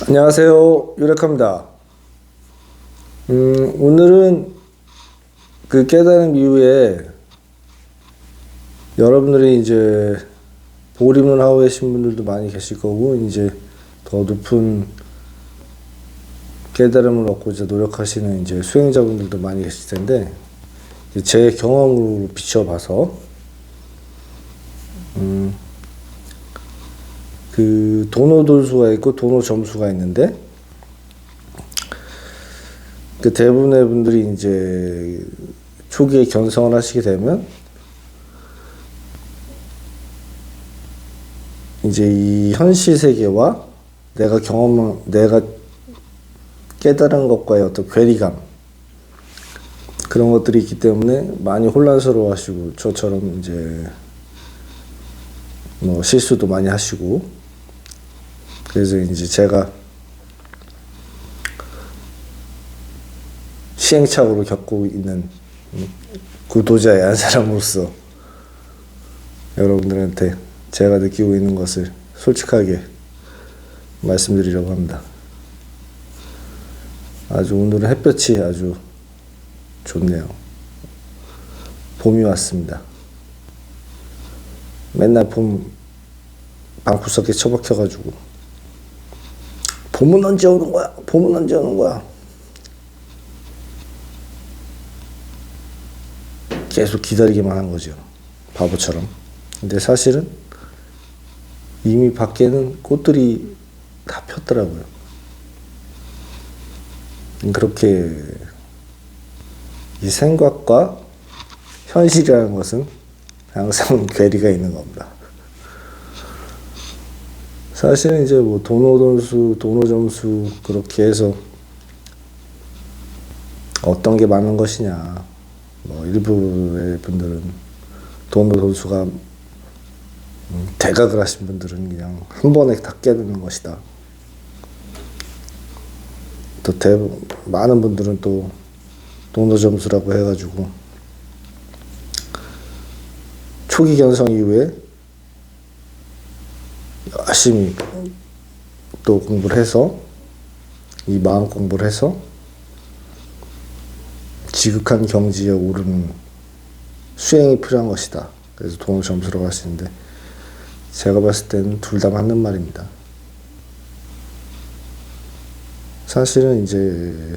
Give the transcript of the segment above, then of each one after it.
안녕하세요. 유력합니다. 오늘은 그 깨달음 이후에 여러분들이 이제 보림을 하고 계신 분들도 많이 계실 거고, 이제 더 높은 깨달음을 얻고자 노력하시는 이제 수행자분들도 많이 계실 텐데, 제 경험으로 비춰봐서, 그 도노돌수가 있고 도노점수가 있는데, 그 대부분의 분들이 이제 초기에 견성을 하시게 되면 이제 이 현실 세계와 내가 깨달은 것과의 어떤 괴리감, 그런 것들이 있기 때문에 많이 혼란스러워 하시고, 저처럼 이제 뭐 실수도 많이 하시고, 그래서 이제 제가 시행착오를 겪고 있는 구도자의 한 사람으로서 여러분들한테 제가 느끼고 있는 것을 솔직하게 말씀드리려고 합니다. 아주 오늘은 햇볕이 아주 좋네요. 봄이 왔습니다. 맨날 봄 방구석에 처박혀가지고 봄은 언제 오는 거야? 봄은 언제 오는 거야? 계속 기다리기만 한 거죠. 바보처럼. 근데 사실은 이미 밖에는 꽃들이 다 폈더라고요. 그렇게 이 생각과 현실이라는 것은 항상 괴리가 있는 겁니다. 사실은 이제 뭐 도노점수, 도노점수 그렇게 해서 어떤 게 많은 것이냐. 뭐 일부의 분들은 도노점수가 대각을 하신 분들은 그냥 한 번에 다 깨닫는 것이다. 또 많은 분들은 또 도노점수라고 해가지고 초기 견성 이후에 열심히 또 공부를 해서 이 마음 공부를 해서 지극한 경지에 오르는 수행이 필요한 것이다. 그래서 도노점수라고 하시는데, 제가 봤을 때는 둘 다 맞는 말입니다. 사실은 이제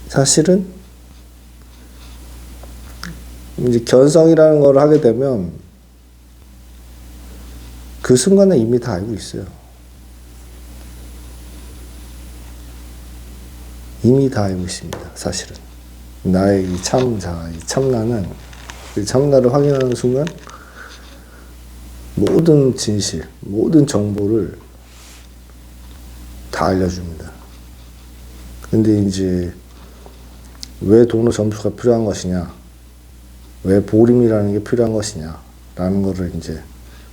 사실은 이제 견성이라는 걸 하게 되면 그 순간에 이미 다 알고 있어요. 이미 다 알고 있습니다. 사실은 나의 이 참자, 이 참나는 그 참나를 확인하는 순간 모든 진실, 모든 정보를 다 알려줍니다. 근데 이제 왜 도노 점수가 필요한 것이냐, 왜 보림이라는 게 필요한 것이냐 라는 거를 이제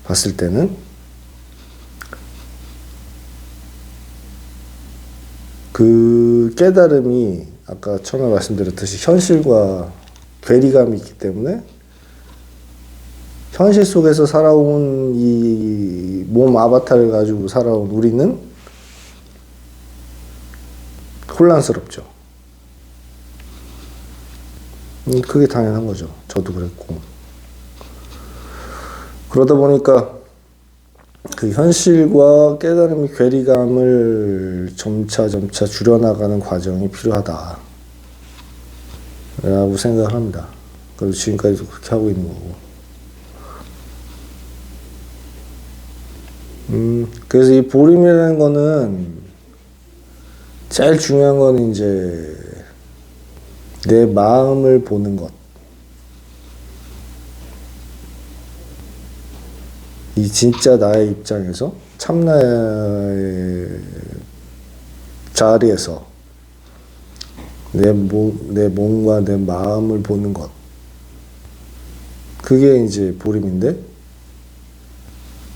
봤을 때는 그 깨달음이 아까 처음에 말씀드렸듯이 현실과 괴리감이 있기 때문에 현실 속에서 살아온 이 몸 아바타를 가지고 살아온 우리는 혼란스럽죠. 그게 당연한 거죠. 저도 그랬고. 그러다 보니까 그 현실과 깨달음의 괴리감을 점차 줄여나가는 과정이 필요하다 라고 생각을 합니다. 그리고 지금까지도 그렇게 하고 있는 거고. 그래서 이 보림이라는 거는 제일 중요한 건 이제 내 마음을 보는 것. 이 진짜 나의 입장에서 참나의 자리에서 내 몸과 내 마음을 보는 것. 그게 이제 보림인데,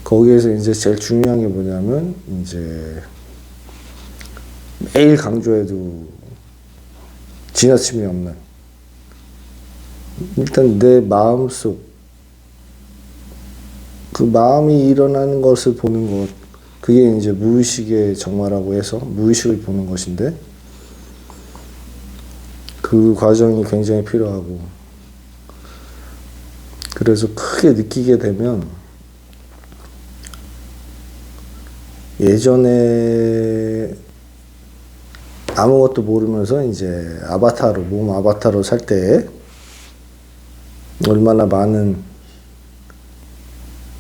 거기에서 이제 제일 중요한 게 뭐냐면, 이제 매일 강조해도 지나침이 없는, 일단 내 마음속 그 마음이 일어나는 것을 보는 것, 그게 이제 무의식의 정화라고 해서 무의식을 보는 것인데, 그 과정이 굉장히 필요하고, 그래서 크게 느끼게 되면 예전에 아무것도 모르면서 이제 몸 아바타로 살 때에 얼마나 많은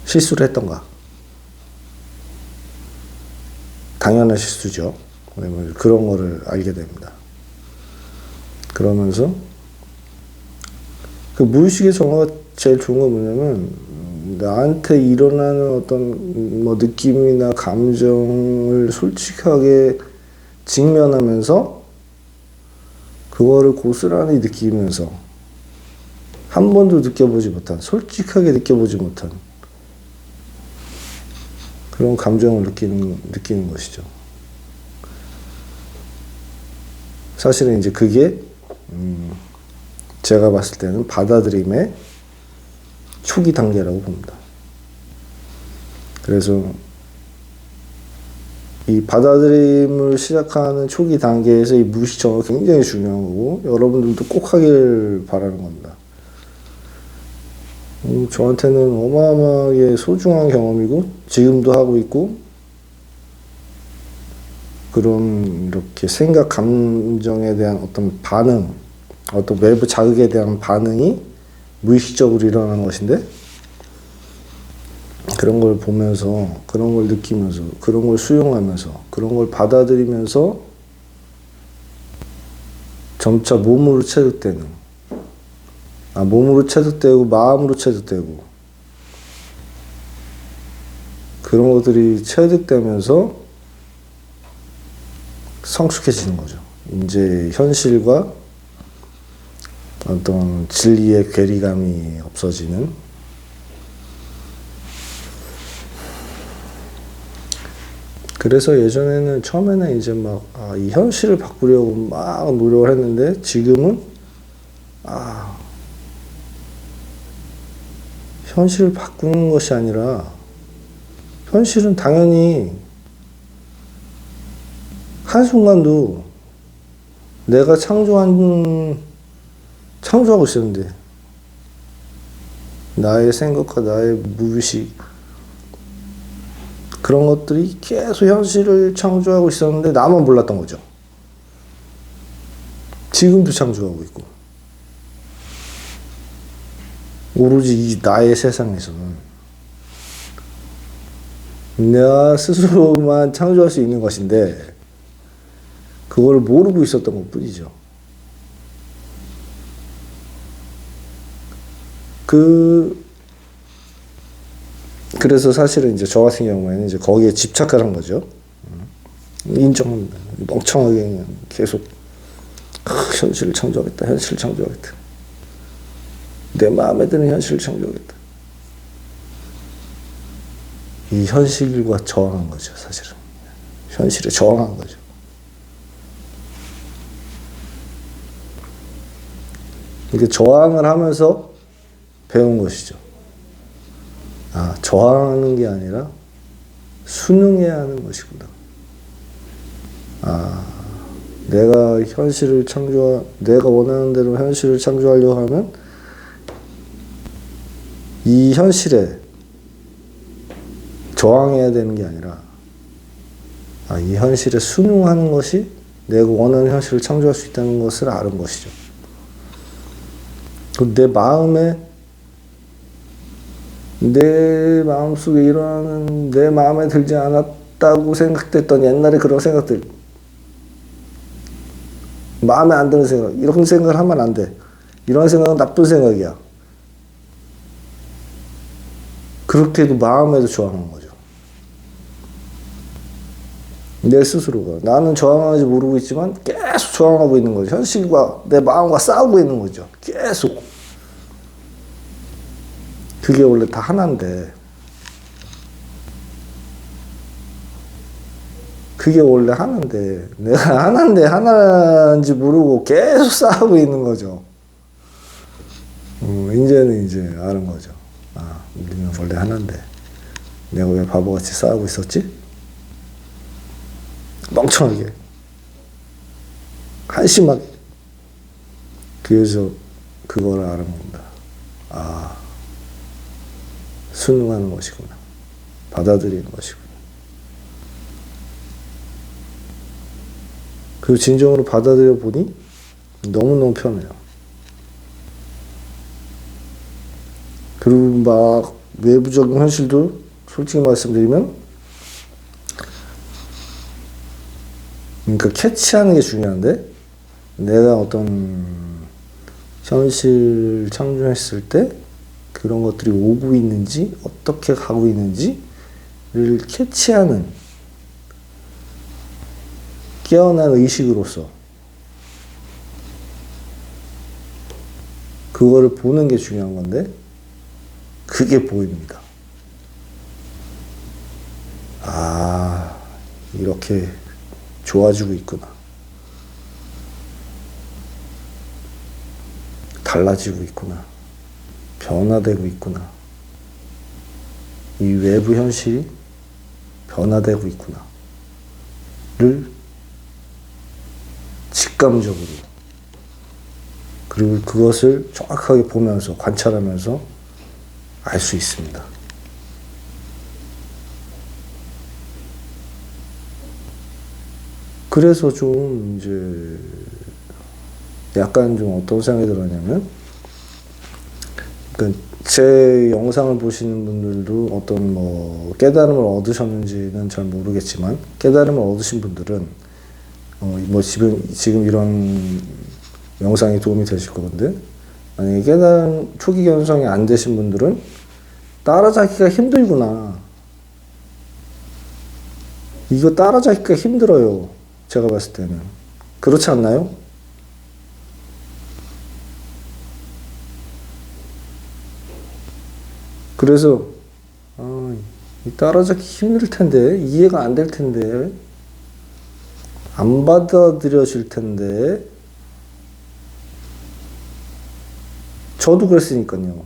실수를 했던가. 당연한 실수죠. 그런 거를 알게 됩니다. 그러면서 그 무의식의 정화가 제일 좋은 건 뭐냐면, 나한테 일어나는 어떤 뭐 느낌이나 감정을 솔직하게 직면하면서 그거를 고스란히 느끼면서 한 번도 느껴보지 못한, 솔직하게 느껴보지 못한 그런 감정을 느끼는 것이죠. 사실은 이제 그게 제가 봤을 때는 받아들임의 초기 단계라고 봅니다. 그래서 이 받아들임을 시작하는 초기 단계에서 이 무의식 정화가 굉장히 중요한 거고, 여러분들도 꼭 하길 바라는 겁니다. 저한테는 어마어마하게 소중한 경험이고, 지금도 하고 있고, 그런 이렇게 생각, 감정에 대한 어떤 반응, 어떤 외부 자극에 대한 반응이 무의식적으로 일어나는 것인데, 그런 걸 보면서, 그런 걸 느끼면서, 그런 걸 수용하면서, 그런 걸 받아들이면서 점차 몸으로 체득되는, 몸으로 체득되고 마음으로 체득되고, 그런 것들이 체득되면서 성숙해지는 거죠. 이제 현실과 어떤 진리의 괴리감이 없어지는, 그래서 예전에는 처음에는 이제 이 현실을 바꾸려고 막 노력을 했는데, 지금은 현실을 바꾸는 것이 아니라, 현실은 당연히 한순간도 내가 창조하고 있었는데, 나의 생각과 나의 무의식, 그런 것들이 계속 현실을 창조하고 있었는데 나만 몰랐던 거죠. 지금도 창조하고 있고, 오로지 이 나의 세상에서는 내가 스스로만 창조할 수 있는 것인데, 그걸 모르고 있었던 것 뿐이죠. 그래서 사실은 이제 저 같은 경우에는 이제 거기에 집착을 한 거죠. 멍청하게 그냥 계속 현실을 창조하겠다, 현실을 창조하겠다. 내 마음에 드는 현실을 창조하겠다. 이 현실과 저항한 거죠, 사실은. 현실에 저항한 거죠. 이렇게 저항을 하면서 배운 것이죠. 저항하는 게 아니라 순응해야 하는 것이구나. 내가 내가 원하는 대로 현실을 창조하려고 하면 이 현실에 저항해야 되는 게 아니라, 이 현실에 순응하는 것이 내가 원하는 현실을 창조할 수 있다는 것을 아는 것이죠. 내 마음속에 일어나는, 내 마음에 들지 않았다고 생각됐던 옛날에 그런 생각들, 마음에 안 드는 생각, 이런 생각을 하면 안 돼. 이런 생각은 나쁜 생각이야. 그렇게 해도 마음에도 저항한 거죠. 내 스스로가. 나는 저항하지 모르고 있지만 계속 저항하고 있는 거죠. 현실과 내 마음과 싸우고 있는 거죠. 계속. 그게 원래 다 하나인데, 내가 하나인지 모르고 계속 싸우고 있는 거죠. 이제는 이제 아는 거죠. 우리는 원래 하나인데. 내가 왜 바보같이 싸우고 있었지? 멍청하게, 한심하게. 그래서 그거를 알아먹는다. 아, 순응하는 것이구나. 받아들이는 것이구나. 그리고 진정으로 받아들여 보니 너무너무 편해요. 그리고 막 외부적인 현실도 솔직히 말씀드리면, 그러니까 캐치하는 게 중요한데, 내가 어떤 현실 창조했을 때 그런 것들이 오고 있는지, 어떻게 가고 있는지를 캐치하는 깨어난 의식으로서 그거를 보는 게 중요한 건데, 그게 보입니다. 아, 이렇게 좋아지고 있구나. 달라지고 있구나. 변화되고 있구나. 이 외부 현실이 변화되고 있구나. 를 직감적으로, 그리고 그것을 정확하게 보면서, 관찰하면서 알 수 있습니다. 그래서 좀 이제 약간 좀 어떤 생각이 들었냐면, 그러니까 제 영상을 보시는 분들도 어떤 뭐 깨달음을 얻으셨는지는 잘 모르겠지만, 깨달음을 얻으신 분들은 뭐 지금 이런 영상이 도움이 되실 거거든요. 만약에 깨달음 초기 견성이 안 되신 분들은 따라잡기가 힘들구나. 이거 따라잡기가 힘들어요. 제가 봤을 때는. 그렇지 않나요? 그래서 이 따라잡기 힘들 텐데, 이해가 안 될 텐데, 안 받아들여질 텐데. 저도 그랬으니까요.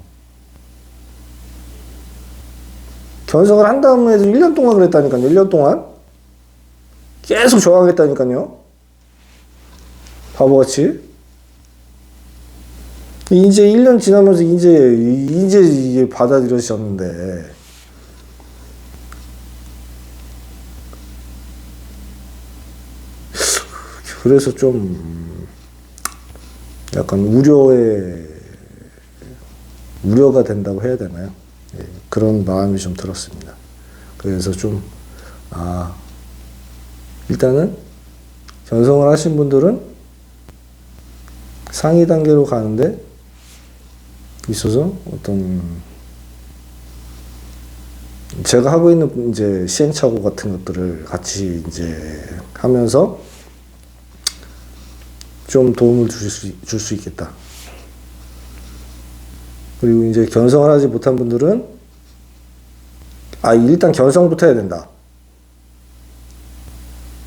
견성을 한 다음에도 1년 동안 그랬다니까요. 1년 동안 계속 저항했다니까요. 바보같이. 이제 1년 지나면서 이제 이게 받아들여졌는데, 그래서 좀 약간 우려가 된다고 해야 되나요? 예, 그런 마음이 좀 들었습니다. 그래서 좀 일단은 견성을 하신 분들은 상위 단계로 가는데 있어서 어떤 제가 하고 있는 이제 시행착오 같은 것들을 같이 이제 하면서 좀 도움을 줄 수 있겠다. 그리고 이제 견성을 하지 못한 분들은 일단 견성부터 해야 된다.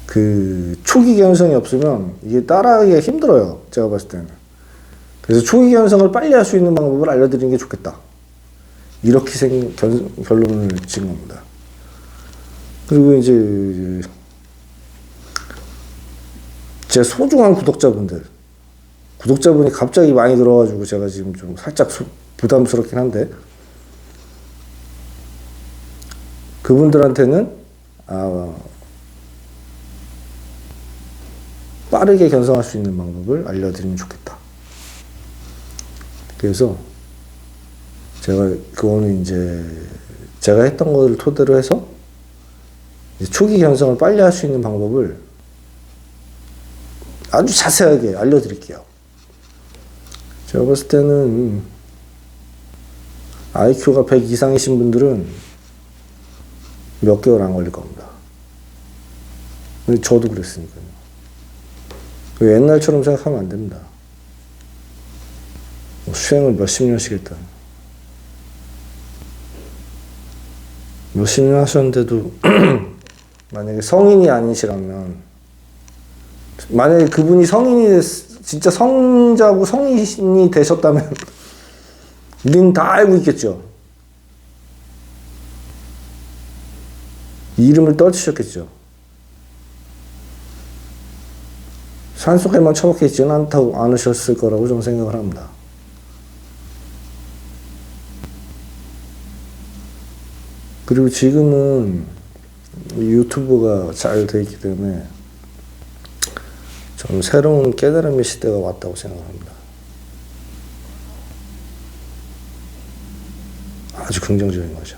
그 초기 견성이 없으면 이게 따라하기가 힘들어요. 제가 봤을 때는. 그래서 초기 견성을 빨리 할 수 있는 방법을 알려드리는 게 좋겠다. 이렇게 결론을 지은 겁니다. 그리고 이제 제 소중한 구독자분이 갑자기 많이 들어가지고 제가 지금 좀 살짝 부담스럽긴 한데, 그분들한테는 빠르게 견성할 수 있는 방법을 알려드리면 좋겠다. 그래서 그거는 이제 제가 했던 것을 토대로 해서 초기 견성을 빨리 할 수 있는 방법을 아주 자세하게 알려드릴게요. 제가 봤을 때는 IQ가 100 이상이신 분들은 몇 개월 안 걸릴 겁니다. 근데 저도 그랬으니까요. 옛날처럼 생각하면 안 됩니다. 수행을 몇십 년씩 했다. 몇십 년 하셨는데도 만약에 성인이 아니시라면, 만약에 그분이 진짜 성자고 성인이 되셨다면 우리는 다 알고 있겠죠. 이름을 떨치셨겠죠. 산속에만 처박혀있지는 않으셨을 거라고 저는 생각을 합니다. 그리고 지금은 유튜브가 잘 돼 있기 때문에 저는 새로운 깨달음의 시대가 왔다고 생각합니다. 아주 긍정적인 거죠.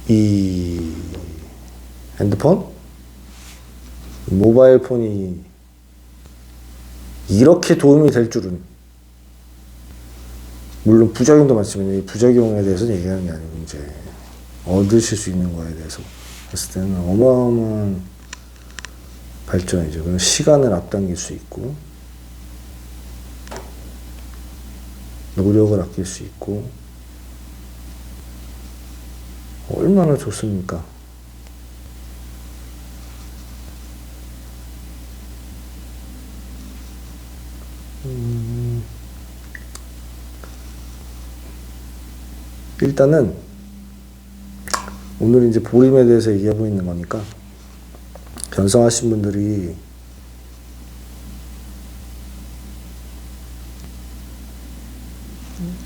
이 핸드폰? 모바일 폰이 이렇게 도움이 될 줄은, 물론 부작용도 많지만 이 부작용에 대해서는 얘기하는 게 아니고 이제 얻으실 수 있는 거에 대해서 봤을 때는 어마어마한 발전이죠. 그럼 시간을 앞당길 수 있고 노력을 아낄 수 있고 얼마나 좋습니까? 일단은 오늘 이제 보림에 대해서 얘기하고 있는 거니까 견성하신 분들이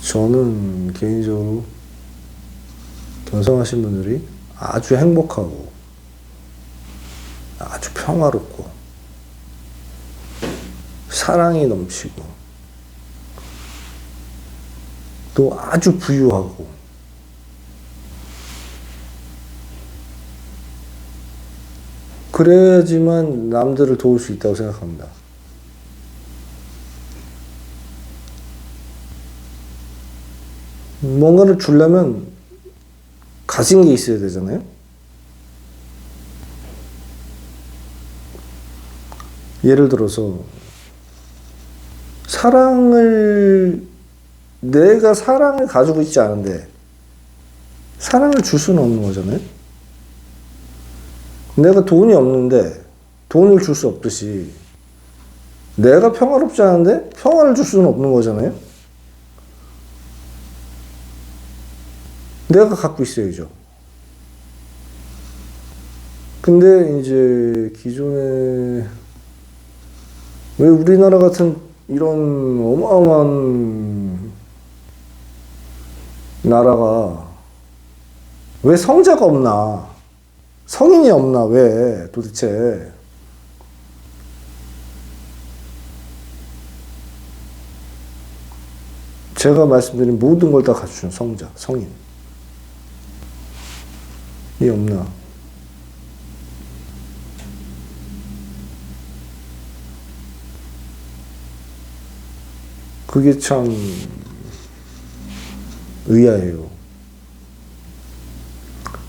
저는 개인적으로 견성하신 분들이 아주 행복하고 아주 평화롭고 사랑이 넘치고 또 아주 부유하고 그래야지만 남들을 도울 수 있다고 생각합니다. 뭔가를 주려면 가진 게 있어야 되잖아요. 예를 들어서 내가 사랑을 가지고 있지 않은데 사랑을 줄 수는 없는 거잖아요. 내가 돈이 없는데 돈을 줄 수 없듯이 내가 평화롭지 않은데 평화를 줄 수는 없는 거잖아요. 내가 갖고 있어야죠. 근데 이제 기존에 왜 우리나라 같은 이런 어마어마한 나라가 왜 성자가 없나? 성인이 없나? 왜 도대체? 제가 말씀드린 모든 걸 다 갖추는 성자, 성인. 이 없나? 그게 참 의아해요.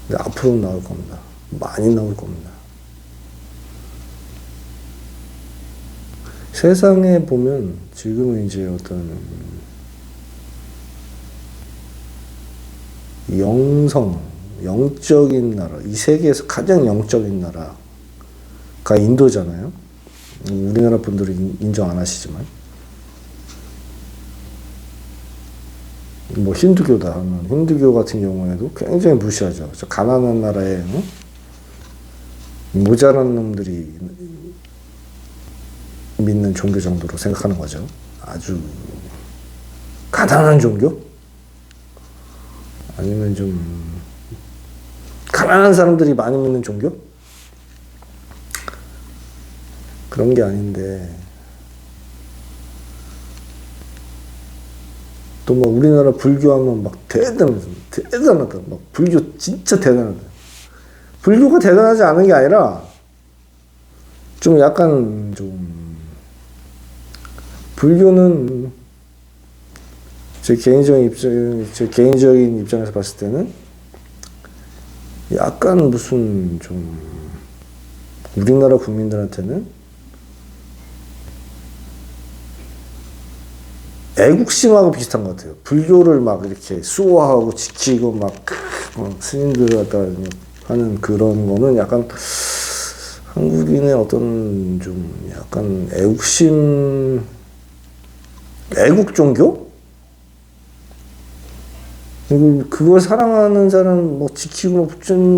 근데 앞으로 나올 겁니다. 많이 나올 겁니다. 세상에 보면 지금은 이제 어떤 영적인 나라, 이 세계에서 가장 영적인 나라가 인도잖아요. 우리나라 분들은 인정 안 하시지만. 뭐 힌두교다 하면 힌두교 같은 경우에도 굉장히 무시하죠. 저 가난한 나라에 모자란 놈들이 믿는 종교 정도로 생각하는 거죠. 아주 가난한 종교? 아니면 좀 가난한 사람들이 많이 믿는 종교? 그런 게 아닌데 또 막 우리나라 불교하면 막 대단하다. 막 불교 진짜 대단하다. 불교가 대단하지 않은 게 아니라 좀 약간 좀 불교는 제 개인적인 입장에서 봤을 때는 약간 무슨 좀 우리나라 국민들한테는 애국심하고 비슷한 것 같아요. 불교를 막 이렇게 수호하고 지키고 막 스님들 갖다 하는 그런 거는 약간 한국인의 어떤 좀 약간 애국 종교? 그걸 사랑하는 사람, 뭐 지키고,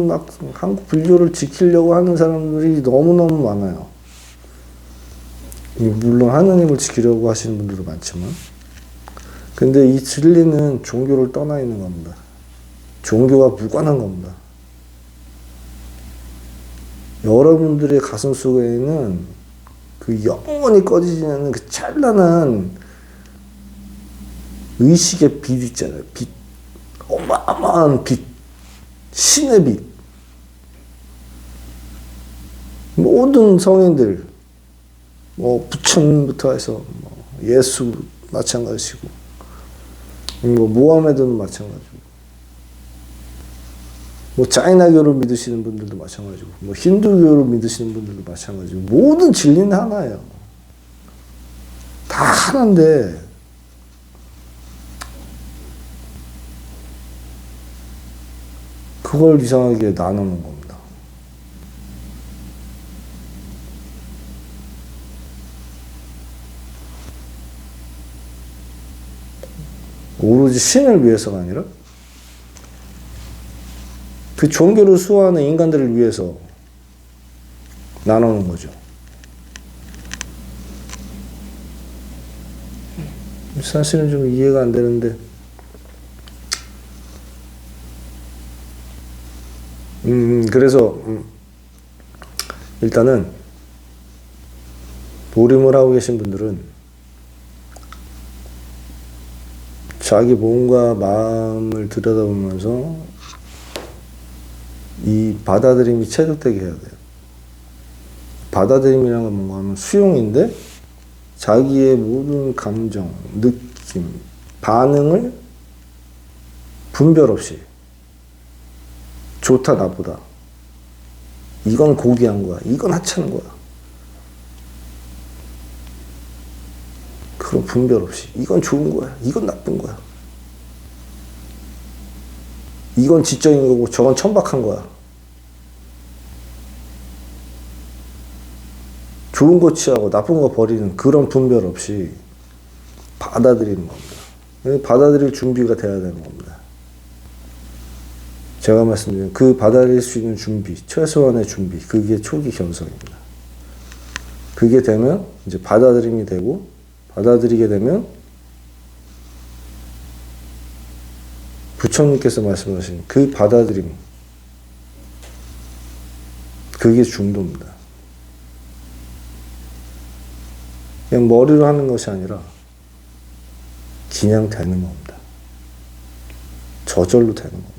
막 한국 불교를 지키려고 하는 사람들이 너무너무 많아요. 물론 하느님을 지키려고 하시는 분들도 많지만. 근데 이 진리는 종교를 떠나 있는 겁니다. 종교와 무관한 겁니다. 여러분들의 가슴 속에는 그 영원히 꺼지지 않는 그 찬란한 의식의 빛 있잖아요. 빛. 어마어마한 빛. 신의 빛. 모든 성인들, 뭐 부처님부터 해서 뭐 예수 마찬가지고, 뭐 모하메드는 마찬가지고, 뭐 차이나교를 믿으시는 분들도 마찬가지고, 뭐 힌두교를 믿으시는 분들도 마찬가지고, 모든 진리는 하나예요. 다 하나인데 그걸 이상하게 나누는 겁니다. 오로지 신을 위해서가 아니라 그 종교를 수호하는 인간들을 위해서 나누는 거죠. 사실은 좀 이해가 안 되는데, 그래서 일단은 보림을 하고 계신 분들은 자기 몸과 마음을 들여다보면서 이 받아들임이 체득되게 해야 돼요. 받아들임이라는 건 뭔가 하면 수용인데 자기의 모든 감정, 느낌, 반응을 분별 없이 좋다 나쁘다, 이건 고귀한 거야, 이건 하찮은 거야, 그런 분별 없이 이건 좋은 거야, 이건 나쁜 거야, 이건 지적인 거고 저건 천박한 거야, 좋은 거 취하고 나쁜 거 버리는 그런 분별 없이 받아들이는 겁니다. 받아들일 준비가 돼야 되는 겁니다. 제가 말씀드린 그 받아들일 수 있는 준비, 최소한의 준비, 그게 초기 견성입니다. 그게 되면 이제 받아들임이 되고, 받아들이게 되면 부처님께서 말씀하신 그 받아들임, 그게 중도입니다. 그냥 머리로 하는 것이 아니라 그냥 되는 겁니다. 저절로 되는 겁니다.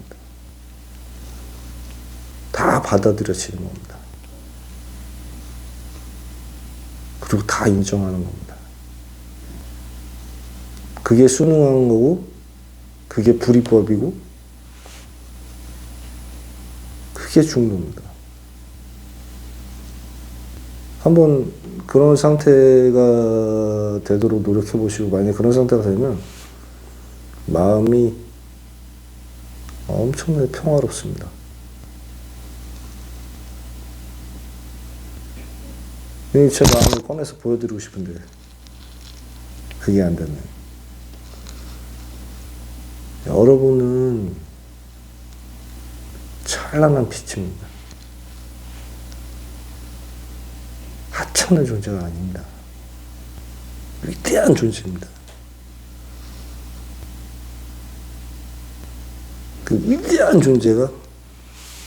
다 받아들여지는 겁니다. 그리고 다 인정하는 겁니다. 그게 순응하는 거고, 그게 불이법이고, 그게 중도입니다. 한번 그런 상태가 되도록 노력해 보시고, 만약에 그런 상태가 되면 마음이 엄청나게 평화롭습니다. 제 마음을 꺼내서 보여드리고 싶은데 그게 안 되네. 여러분은 찬란한 빛입니다. 하찮은 존재가 아닙니다. 위대한 존재입니다. 그 위대한 존재가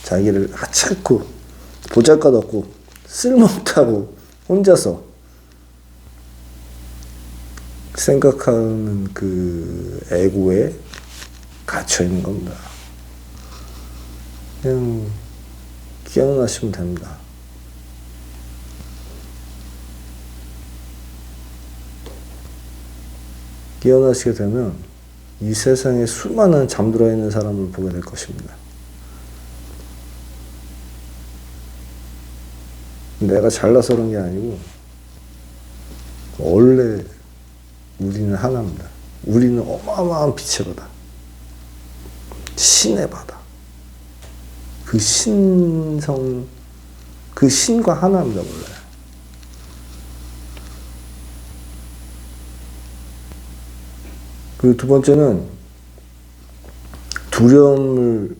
자기를 하찮고 보잘것없고 쓸모없다고 혼자서 생각하는 그 에고에 갇혀있는 겁니다. 그냥 깨어나시면 됩니다. 깨어나시게 되면 이 세상에 수많은 잠들어 있는 사람을 보게 될 것입니다. 내가 잘나서 그런 게 아니고 원래 우리는 하나입니다. 우리는 어마어마한 빛의 바다, 신의 바다, 그 신성, 그 신과 하나입니다. 원래. 그 두 번째는 두려움을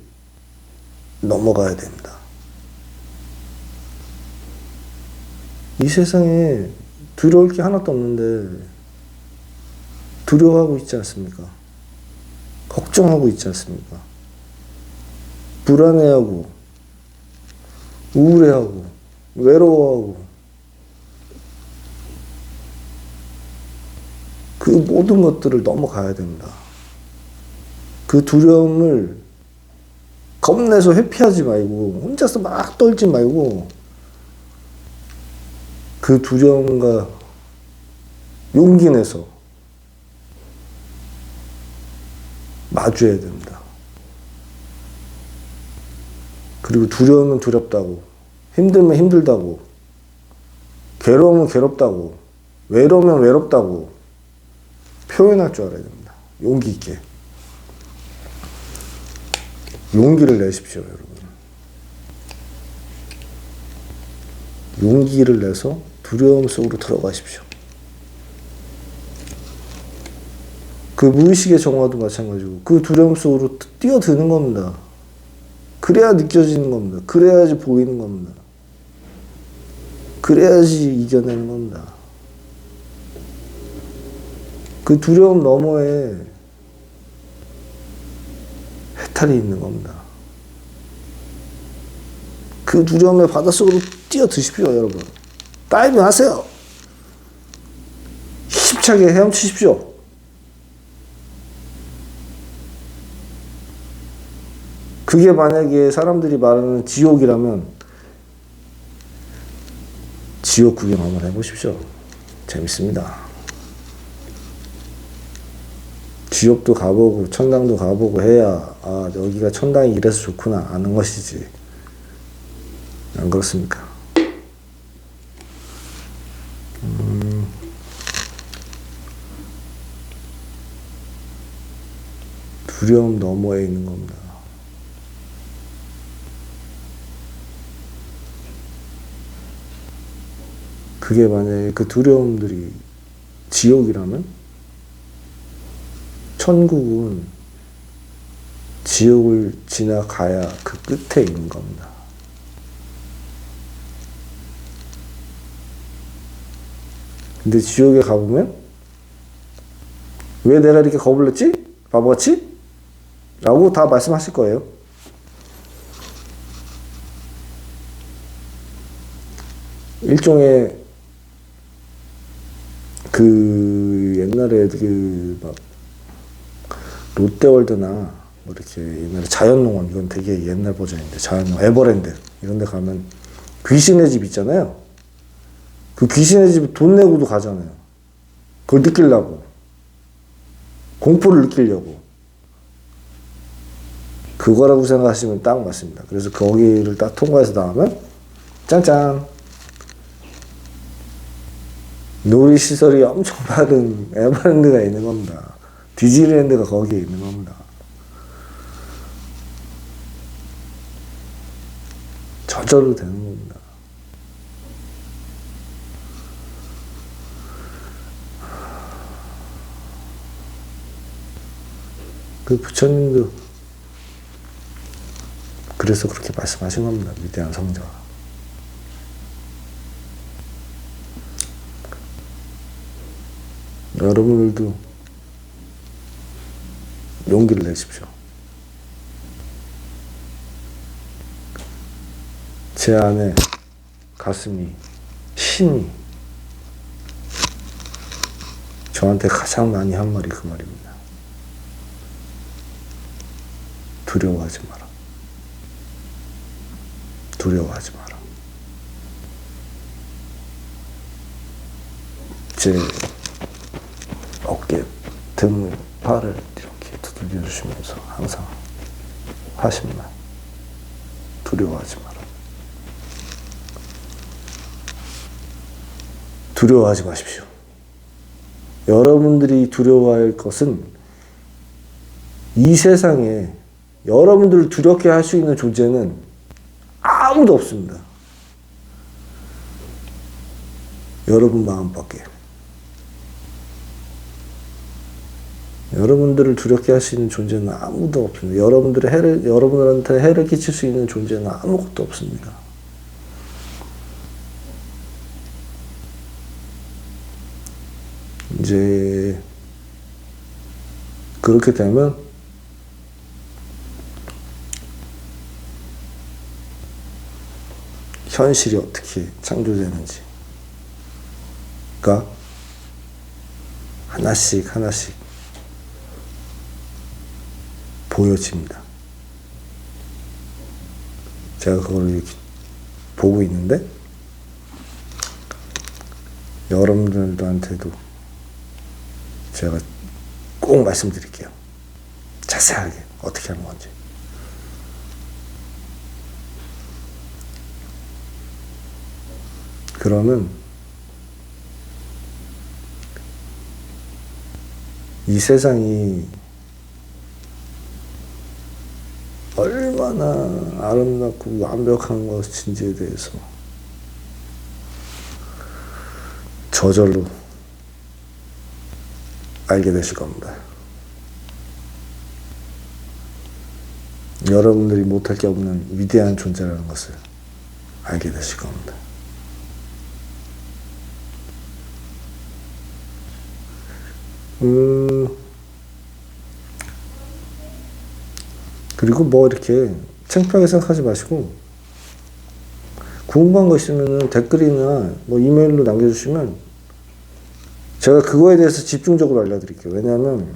넘어가야 됩니다. 이 세상에 두려울 게 하나도 없는데 두려워하고 있지 않습니까? 걱정하고 있지 않습니까? 불안해하고 우울해하고 외로워하고 그 모든 것들을 넘어가야 됩니다. 그 두려움을 겁내서 회피하지 말고 혼자서 막 떨지 말고 그 두려움과 용기 내서 마주해야 됩니다. 그리고 두려우면 두렵다고, 힘들면 힘들다고, 괴로우면 괴롭다고, 외로우면 외롭다고 표현할 줄 알아야 됩니다. 용기 있게. 용기를 내십시오, 여러분. 용기를 내서 두려움 속으로 들어가십시오. 그 무의식의 정화도 마찬가지고 그 두려움 속으로 뛰어드는 겁니다. 그래야 느껴지는 겁니다. 그래야지 보이는 겁니다. 그래야지 이겨내는 겁니다. 그 두려움 너머에 해탈이 있는 겁니다. 그 두려움의 바닷속으로 뛰어드십시오, 여러분. 다이빙 하세요. 힘차게 헤엄치십시오. 그게 만약에 사람들이 말하는 지옥이라면 지옥 구경 한번 해보십시오. 재밌습니다. 지옥도 가보고 천당도 가보고 해야 아 여기가 천당이 이래서 좋구나 아는 것이지. 안 그렇습니까? 두려움 너머에 있는 겁니다. 그게 만약에 그 두려움들이 지옥이라면 천국은 지옥을 지나가야 그 끝에 있는 겁니다. 근데 지옥에 가보면 왜 내가 이렇게 겁을 냈지? 바보같이? 라고 다 말씀하실 거예요. 일종의 그 옛날에 그 막 롯데월드나 뭐 이렇게 옛날에 자연농원 이건 되게 옛날 버전인데 자연농원 에버랜드 이런 데 가면 귀신의 집 있잖아요. 그 귀신의 집 돈 내고도 가잖아요. 그걸 느끼려고 공포를 느끼려고 그거라고 생각하시면 딱 맞습니다. 그래서 거기를 딱 통과해서 나오면 짠짠 놀이시설이 엄청 많은 에버랜드가 있는 겁니다. 디즈니랜드가 거기에 있는 겁니다. 저절로 되는 겁니다. 그 부처님도 그래서 그렇게 말씀하신 겁니다. 위대한 성자가. 여러분들도 용기를 내십시오. 제 안에 가슴이 신이 저한테 가장 많이 한 말이 그 말입니다. 두려워하지 마라. 두려워하지 마라. 제 어깨, 등, 팔을 이렇게 두들겨 주시면서 항상 하신 말. 두려워하지 마라. 두려워하지 마십시오. 여러분들이 두려워할 것은 이 세상에 여러분들을 두렵게 할 수 있는 존재는 아무도 없습니다. 여러분 마음밖에. 여러분들을 두렵게 할 수 있는 존재는 아무도 없습니다. 여러분들한테 해를 끼칠 수 있는 존재는 아무것도 없습니다. 이제 그렇게 되면 현실이 어떻게 창조되는지가 하나씩 하나씩 보여집니다. 제가 그걸 이렇게 보고 있는데 여러분들한테도 제가 꼭 말씀드릴게요. 자세하게 어떻게 하는 건지. 그러면 이 세상이 얼마나 아름답고 완벽한 것인지에 대해서 저절로 알게 되실 겁니다. 여러분들이 못할 게 없는 위대한 존재라는 것을 알게 되실 겁니다. 그리고 뭐 이렇게 창피하게 생각하지 마시고 궁금한 거 있으면 댓글이나 뭐 이메일로 남겨주시면 제가 그거에 대해서 집중적으로 알려드릴게요. 왜냐하면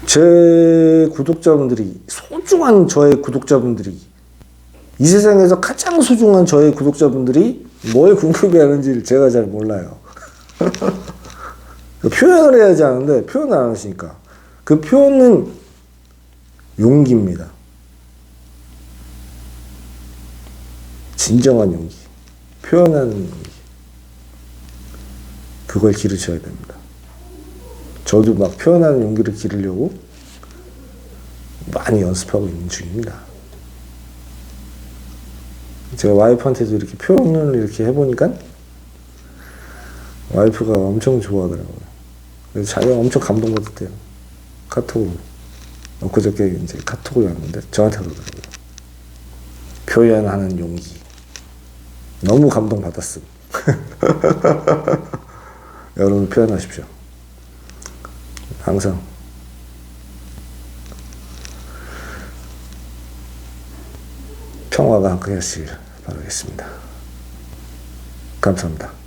제 구독자분들이 소중한 저의 구독자분들이 이 세상에서 가장 소중한 저의 구독자분들이 뭘 궁금해하는지를 제가 잘 몰라요. 표현을 해야지 하는데 표현을 안 하시니까 그 표현은 용기입니다. 진정한 용기, 표현하는 용기, 그걸 기르셔야 됩니다. 저도 막 표현하는 용기를 기르려고 많이 연습하고 있는 중입니다. 제가 와이프한테도 이렇게 표현을 이렇게 해보니까 와이프가 엄청 좋아하더라고요. 그래서 자기가 엄청 감동받았대요. 카톡으로. 그저께 이제 카톡을 왔는데 저한테 그러더라고요. 표현하는 용기. 너무 감동받았음. 여러분 표현하십시오. 항상 평화가 함께 하시길 바라겠습니다. 감사합니다.